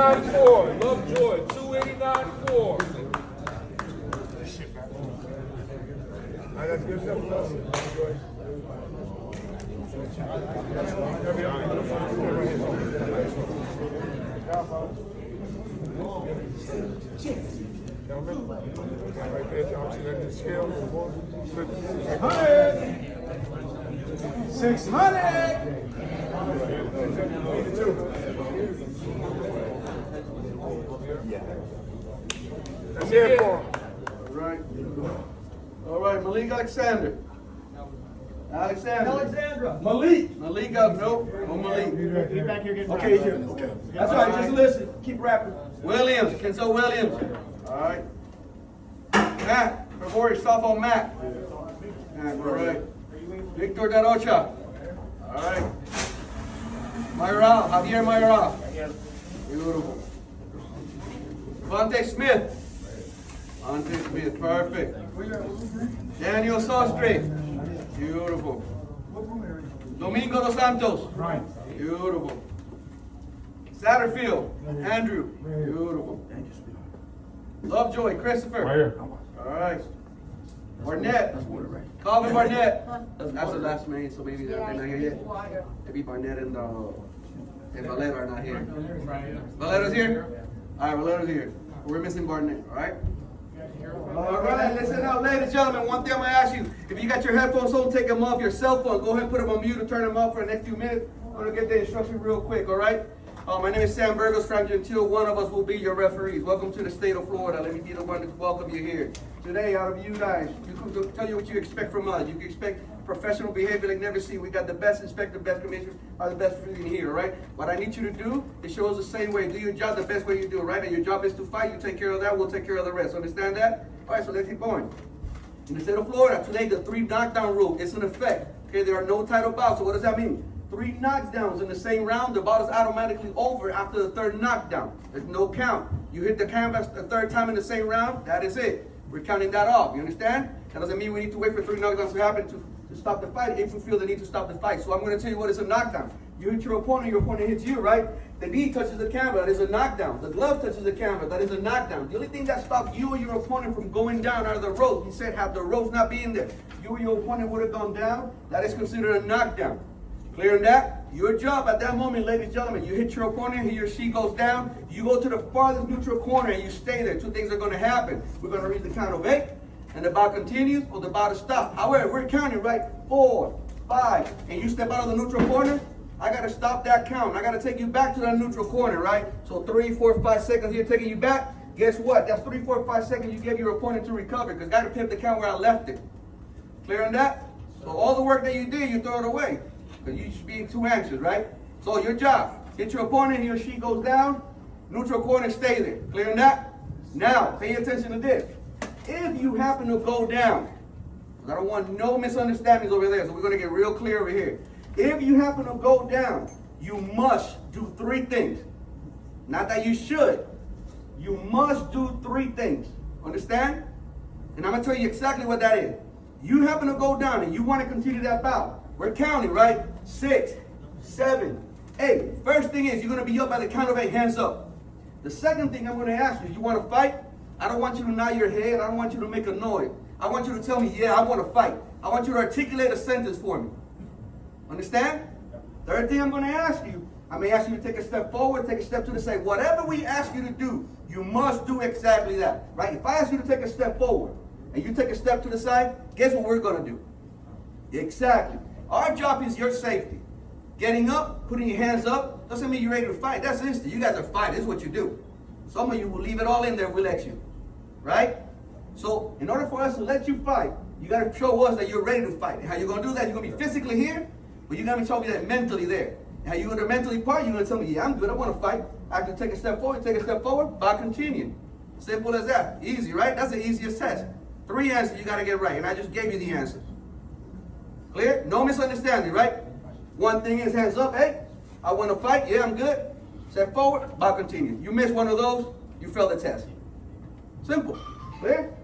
289.4. Lovejoy, 289.4. That's good stuff, Lovejoy. Right there, Johnson, at the scale. 600. That's it for him. All right, Malik Alexander. Alexandra. Malik up, nope. No Malik. Get back here, get Okay, here. Okay. That's all right, just listen. Keep rapping. Williams, Kenzo Williams. All right. Matt, Gregorius, softball Matt. All right. Victor Darocha. All right. Mayra, Javier Mayra. Beautiful. Devontae Smith. Devontae Smith, perfect. Daniel Sostre. Beautiful. Domingo Dos Santos. Right. Beautiful. Satterfield. Andrew. Beautiful. Lovejoy. Christopher. Right here. All right. Barnett. Calvin Barnett. That's the last name, so maybe they're not here yet. Maybe Barnett and Valera are not here. Valera's here? All right, Valera's here. We're missing Barnett, all right? All right, listen up, ladies and gentlemen. One thing I'm going to ask you. If you got your headphones on, take them off. Your cell phone, go ahead and put them on mute and turn them off for the next few minutes. I'm going to get the instruction real quick, all right? My name is Sam Burgos, Frank Gentile. One of us will be your referees. Welcome to the state of Florida. Let me be the one to welcome you here. Today, out of you guys, you tell you what you expect from us. You can expect professional behavior like never seen. We got the best inspector, best commissioners, are the best in here, all right? What I need you to do is show us the same way. Do your job the best way you do it, right? And your job is to fight. You take care of that. We'll take care of the rest. Understand that? All right, so let's keep going. In the state of Florida, today, the 3 knockdown rule is in effect. Okay, there are no title bouts. So what does that mean? 3 knockdowns in the same round, the bout is automatically over after the 3rd knockdown. There's no count. You hit the canvas the 3rd time in the same round, that is it. We're counting that off. You understand? That doesn't mean we need to wait for 3 knockdowns to happen to stop the fight if we feel the need to stop the fight. So I'm going to tell you what is a knockdown. You hit your opponent hits you, right? The knee touches the canvas, that is a knockdown. The glove touches the canvas, that is a knockdown. The only thing that stops you and your opponent from going down are the ropes. He said have the ropes not be in there. You and your opponent would have gone down, that is considered a knockdown. Clear on that? Your job at that moment, ladies and gentlemen, you hit your opponent, he or she goes down, you go to the farthest neutral corner and you stay there. 2 things are going to happen. We're going to reach the count of 8, and the bout continues or the bout is stopped. However, we're counting, right? 4, 5, and you step out of the neutral corner, I got to stop that count. I got to take you back to that neutral corner, right? So 3, 4, 5 seconds here taking you back. Guess what? That's 3, 4, 5 seconds you gave your opponent to recover because I got to pick the count where I left it. Clear on that? So all the work that you did, you throw it away. Because you should be too anxious, right? So your job, hit your opponent, he or she goes down, neutral corner, stay there. Clear on that? Now, pay attention to this. If you happen to go down, I don't want no misunderstandings over there, so we're going to get real clear over here. If you happen to go down, you must do 3 things. Not that you should. You must do 3 things. Understand? And I'm going to tell you exactly what that is. You happen to go down and you want to continue that bout. We're counting, right? 6, 7, 8. First thing is you're going to be up by the count of 8, hands up. The second thing I'm going to ask you, you want to fight? I don't want you to nod your head. I don't want you to make a noise. I want you to tell me, yeah, I want to fight. I want you to articulate a sentence for me. Understand? Third thing I'm going to ask you, I may ask you to take a step forward, take a step to the side. Whatever we ask you to do, you must do exactly that, right? If I ask you to take a step forward and you take a step to the side, guess what we're going to do? Exactly. Our job is your safety. Getting up, putting your hands up, doesn't mean you're ready to fight. That's instant. You guys are fighting. This is what you do. Some of you will leave it all in there if we let you. Right? So, in order for us to let you fight, you got to show us that you're ready to fight. And how you're going to do that, you're going to be physically here, but you're going to showing me that mentally there. And how you're going to mentally part, you're going to tell me, yeah, I'm good. I want to fight. I can take a step forward, but continue. Simple as that. Easy, right? That's the easiest test. 3 answers you got to get right, and I just gave you the answers. Clear? No misunderstanding, right? One thing is hands up, hey, I want to fight, yeah, I'm good. Step forward, I'll continue. You miss one of those, you fail the test. Simple. Clear?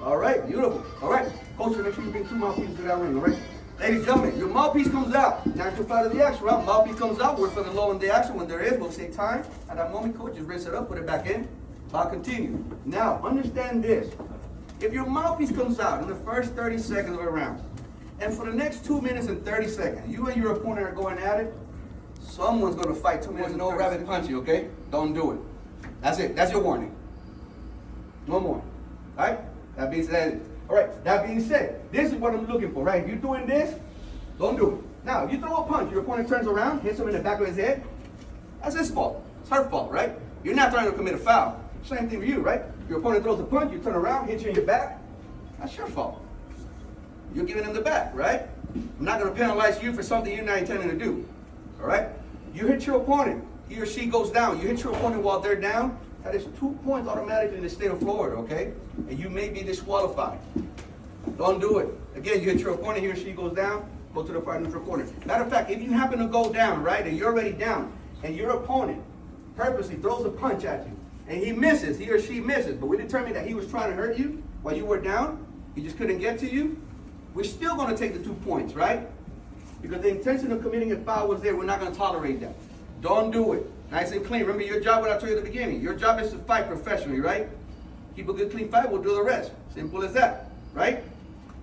All right, beautiful. All right, coach, make sure you bring 2 mouthpieces to that ring, all right? Ladies and gentlemen, your mouthpiece comes out. Natural fight of the action, right? Mouthpiece comes out. We're feeling low in the action. When there is, we'll say time. At that moment, coach, just rinse it up, put it back in. I'll continue. Now, understand this. If your mouthpiece comes out in the first 30 seconds of a round, and for the next 2 minutes and 30 seconds, you and your opponent are going at it, someone's going to fight 2 minutes, no rabbit punching, okay? Don't do it. That's it. That's your warning. No more. All right? That being said, all right. That being said, this is what I'm looking for, right? If you're doing this, don't do it. Now, if you throw a punch, your opponent turns around, hits him in the back of his head, that's his fault. It's her fault, right? You're not trying to commit a foul. Same thing for you, right? Your opponent throws a punch, you turn around, hits you in your back, that's your fault. You're giving him the back, right? I'm not going to penalize you for something you're not intending to do, all right? You hit your opponent, he or she goes down. You hit your opponent while they're down, that is 2 points automatically in the state of Florida, okay? And you may be disqualified. Don't do it. Again, you hit your opponent, he or she goes down, go to the far neutral corner. Matter of fact, if you happen to go down, right, and you're already down, and your opponent purposely throws a punch at you, and he misses, he or she misses, but we determined that he was trying to hurt you while you were down, he just couldn't get to you, we're still going to take the 2 points, right? Because the intention of committing a foul was there. We're not going to tolerate that. Don't do it. Nice and clean. Remember your job, what I told you at the beginning. Your job is to fight professionally, right? Keep a good, clean fight. We'll do the rest. Simple as that, right?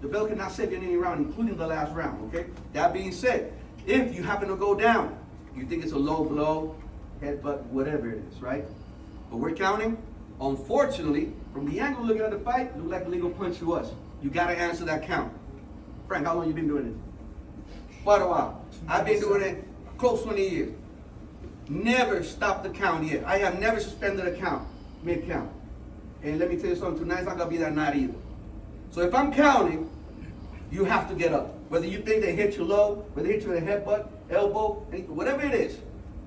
The belt cannot save you in any round, including the last round, okay? That being said, if you happen to go down, you think it's a low blow, headbutt, whatever it is, right? But we're counting. Unfortunately, from the angle looking at the fight, it looked like a legal punch to us. You got to answer that count. Frank, how long you been doing this? Quite a while. I've been doing it close 20 years. Never stopped the count yet. I have never suspended a count, mid-count. And let me tell you something, tonight's not going to be that night either. So if I'm counting, you have to get up. Whether you think they hit you low, whether they hit you in the headbutt, elbow, whatever it is.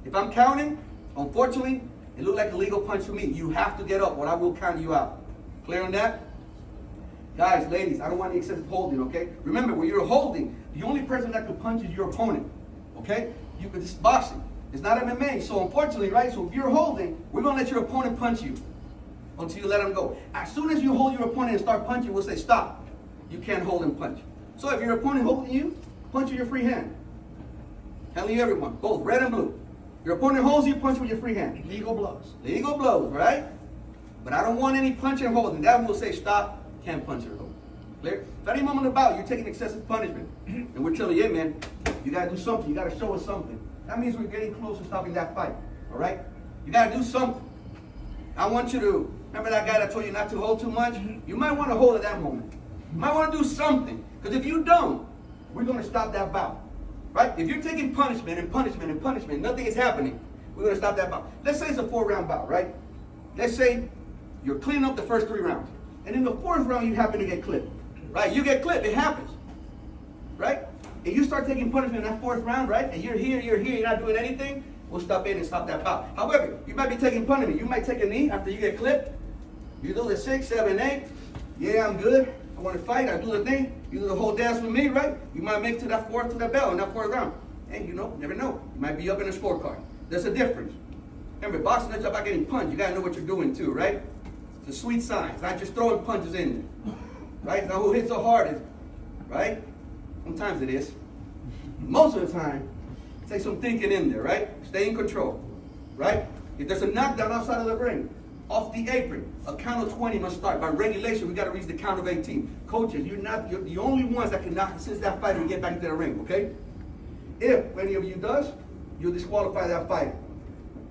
If I'm counting, unfortunately, it looked like a legal punch to me. You have to get up or I will count you out. Clear on that? Guys, ladies, I don't want any excessive holding, okay? Remember, when you're holding, the only person that could punch is your opponent, okay? It's boxing. It's not MMA. So unfortunately, right, so if you're holding, we're going to let your opponent punch you until you let him go. As soon as you hold your opponent and start punching, we'll say, stop. You can't hold and punch. So if your opponent holding you, punch with your free hand. Telling you everyone, both red and blue. Your opponent holds you, punch with your free hand. Legal blows. Legal blows, right? But I don't want any punching and holding. That will say, stop. Can't punch or hold. Clear? If any moment about you're taking excessive punishment, and we're telling you, hey man, you gotta do something, you gotta show us something. That means we're getting close to stopping that fight. Alright? You gotta do something. I want you to, remember that guy that told you not to hold too much? You might want to hold at that moment. You might want to do something. Because if you don't, we're gonna stop that bout. Right? If you're taking punishment and punishment and punishment, nothing is happening, we're gonna stop that bout. Let's say it's a 4-round bout, right? Let's say you're cleaning up the first 3 rounds. And in the 4th round, you happen to get clipped. Right? You get clipped. It happens. Right? If you start taking punishment in that 4th round, right? And you're here, you're not doing anything, we'll stop in and stop that bout. However, you might be taking punishment. You might take a knee after you get clipped. You do the 6, 7, 8. Yeah, I'm good. I want to fight. I do the thing. You do the whole dance with me, right? You might make it to that 4th, to that bell in that 4th round. Hey, you know, never know. You might be up in a scorecard. There's a difference. Remember, boxing is about getting punched. You got to know what you're doing too, right? It's a sweet science, not just throwing punches in there. Right? Now who hits the hardest, right? Sometimes it is. Most of the time, take some thinking in there, right? Stay in control, right? If there's a knockdown outside of the ring, off the apron, a count of 20 must start. By regulation, we got to reach the count of 18. Coaches, you're the only ones that can knock assist that fighter and get back into the ring, okay? If any of you does, you'll disqualify that fighter.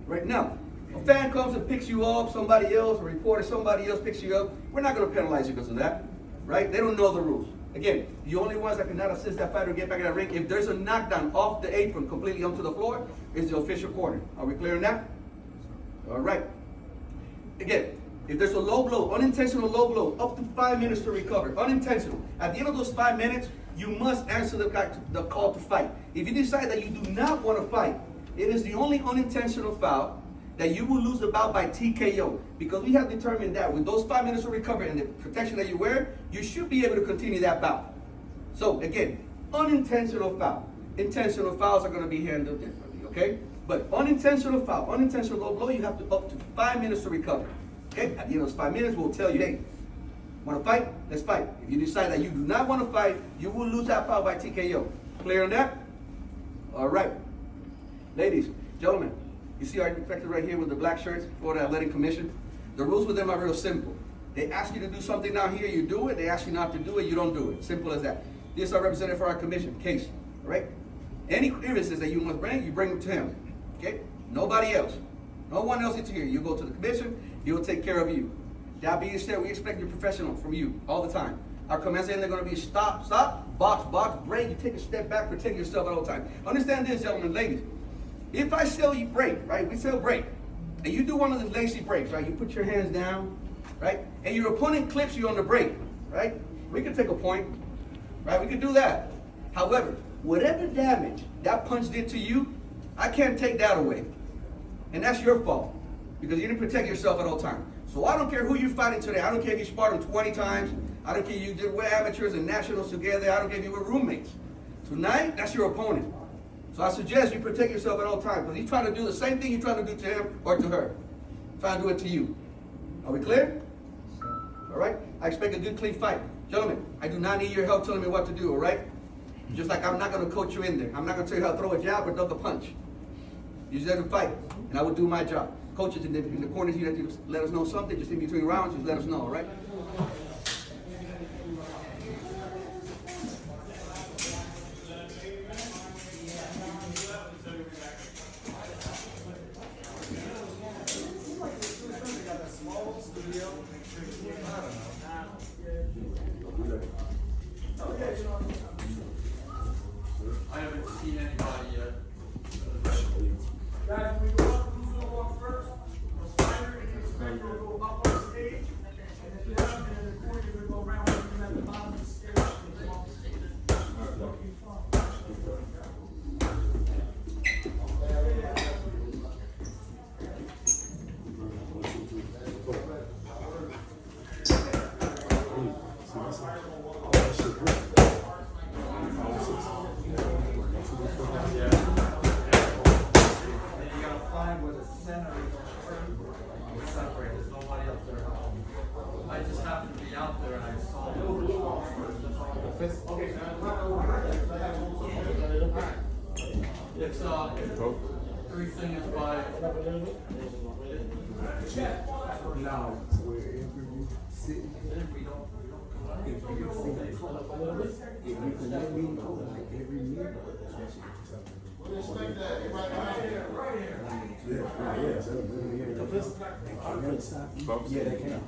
Right now, a fan comes and picks you up, somebody else, a reporter, somebody else picks you up, we're not going to penalize you because of that, right? They don't know the rules. Again, the only ones that cannot assist that fighter get back in that ring, if there's a knockdown off the apron completely onto the floor, is the official corner. Are we clear on that? All right. Again, if there's a low blow, unintentional low blow, up to 5 minutes to recover, unintentional. At the end of those 5 minutes, you must answer the call to fight. If you decide that you do not want to fight, it is the only unintentional foul that you will lose the bout by TKO. Because we have determined that with those 5 minutes of recovery and the protection that you wear, you should be able to continue that bout. So again, unintentional foul. Intentional fouls are going to be handled differently, okay? But unintentional foul, unintentional low blow, you have to up to 5 minutes to recover. Okay? At the end of those 5 minutes, we'll tell you, hey, Want to fight? Let's fight. If you decide that you do not want to fight, you will lose that fight by TKO. Clear on that? All right. Ladies, gentlemen, you see our inspector right here with the black shirts for the athletic commission? The rules with them are real simple. They ask you to do something down here, you do it. They ask you not to do it, you don't do it. Simple as that. This is our representative for our commission, Case. All right? Any grievances that you must bring, you bring them to him. Okay? Nobody else. No one else is here. You go to the commission, he will take care of you. That being said, we expect your professional from you all the time. Our commands are going to be stop, box, break. You take a step back, protect yourself at all times. Understand this, gentlemen, ladies. If I sell you break, right? We sell break. And you do one of the lazy breaks, right? You put your hands down, right? And your opponent clips you on the break, right? We can take a point, right? We can do that. However, whatever damage that punch did to you, I can't take that away. And that's your fault because you didn't protect yourself at all times. So I don't care who you're fighting today. I don't care if you sparred them 20 times. I don't care if you did with amateurs and nationals together. I don't care if you were roommates. Tonight, that's your opponent. So I suggest you protect yourself at all times because he's trying to do the same thing you're trying to do to him or to her. Trying to do it to you. Are we clear? All right? I expect a good, clean fight. Gentlemen, I do not need your help telling me what to do, all right? Just like I'm not going to coach you in there. I'm not going to tell you how to throw a jab or duck a punch. You just have to fight, and I will do my job. Coaches in the corners, you have to let us know something. Just in between rounds, just let us know, all right? I haven't seen anybody yet. Guys, we go up, who's gonna walk first? The spider and the inspector will go up on the stage, and then down, and then the corner, you're gonna go around, and then at the bottom of the stairs, and then off the stage. Okay, fine. I just happened to be out there and I saw it. It's everything is by Now, wherever you sit, if you can let me know, like every meeting, yeah, they can.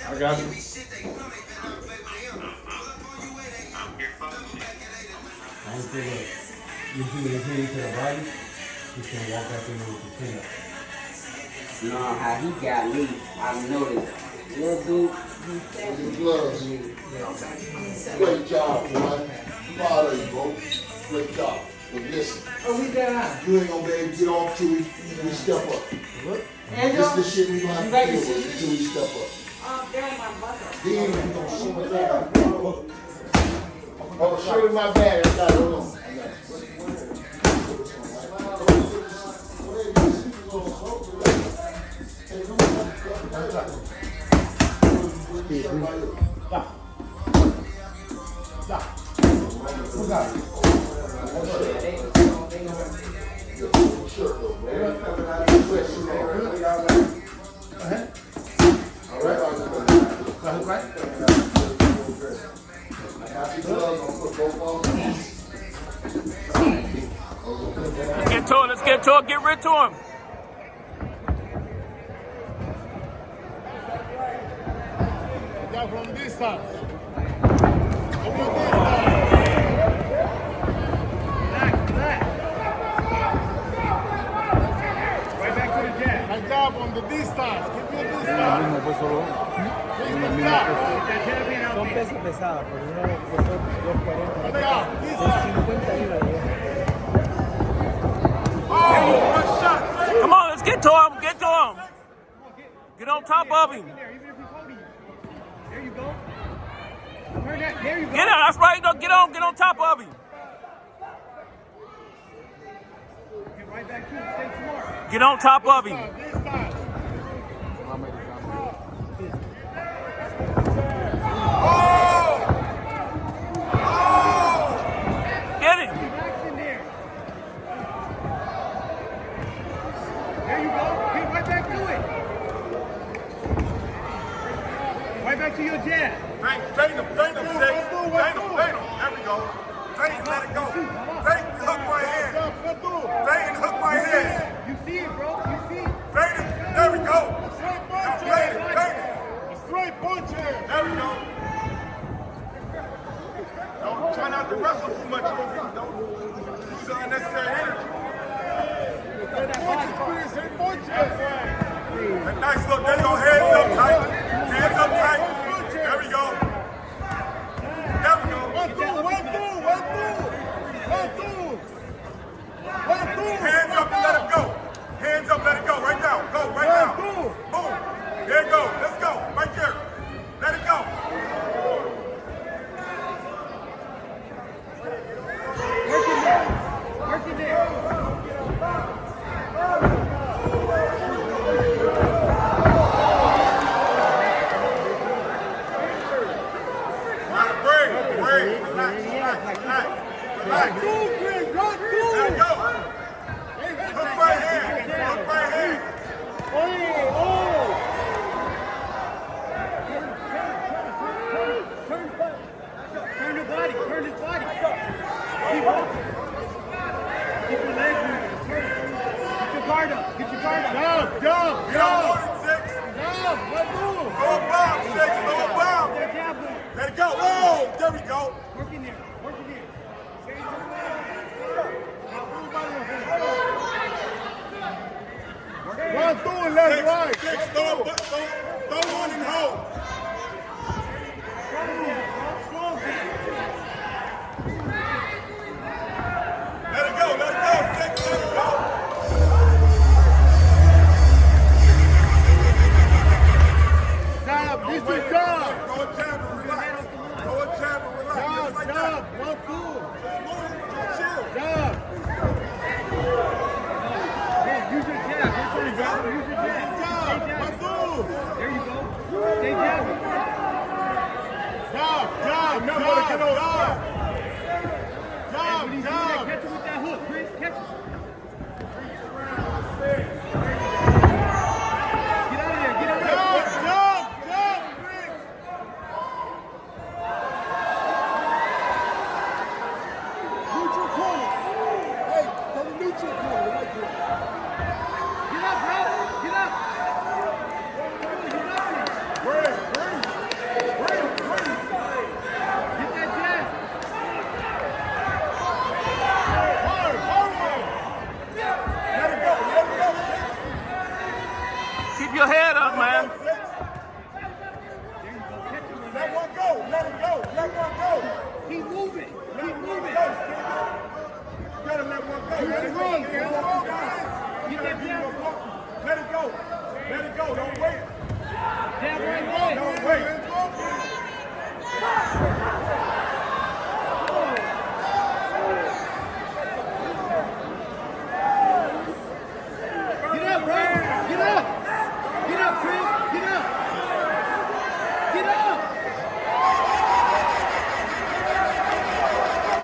I got you. I don't feel like you do his hand to the body, he can walk back in with the chin up. Nah, how he got me, I noticed. Little dude, The gloves. Great job, man. Proud of you, bro. Great job. But listen, you ain't gonna be able to get off till we step up. This is the shit we gonna have to deal with until we step up. Then we gonna show it down. I'm gonna show you my bag. I got it. Hold on. I got it. Let's get to it, get rid to him. Got from this side. From this side. Right back to the jab. My job on the distance. Give me a distance. Please, my job. Son pesos pesados, por uno pesó 240. My job. Distance. 50 libras. Oh, one shot. Come on, let's get to him, get to him. Get on top of him. There, even if he's holding you. There you go. Turn that, there you go. Get out, that's right, no, get on top of him. Get on top of him. This side. Get it. There you go. Get right back to it. Right back to your jab. Train him, Six. Train him. There we go. Train, let it go. Train, hook right hand. Train, hook right hand. You see it, bro. You see it. Train it. There we go. Straight punch hand. Train it. Straight punch hand. There we go. Don't try not to wrestle too much. Don't use unnecessary energy. Nice look. There you go. Hands up tight. Hands up tight. There we go. There we go. One, two. Hands up and let it go. Hands up, let it go. Right now. Go, right now. Boom. There you go. Let's go. Right there. Let it go. Work it there. Relax. Let it go. Hook right hand. Turn his body. Keep walking. Keep your legs moving. Turn. Get your guard up. Jump. Let's move. Low bomb, Six. Low bomb. That jab move. Let it go. Oh, there we go. Work in there. Run through and let it ride. Six. Throw one and hold. Let it go, Six. Let it go. Jab, this is jab. Go a jab and relax. Just like that. One, two. Chill. Jab. Use your jab. Use your jab. One, two. There you go. Stay jabbing. Jab. Remember to get on jab. When he's doing that, catch him with that hook, Chris. Catch him. Get out of there. Jab, Chris. Neutral corner. Hey, go to neutral corner right there. Get up, bro. Get up. Bring. Get that jab. Let it go. Keep your head up, man. Let one go. Let it go. Let one go. Keep moving. You gotta let one go. Let it go. Get that jab. Let it go. Don't wait. Jab right there. Don't wait.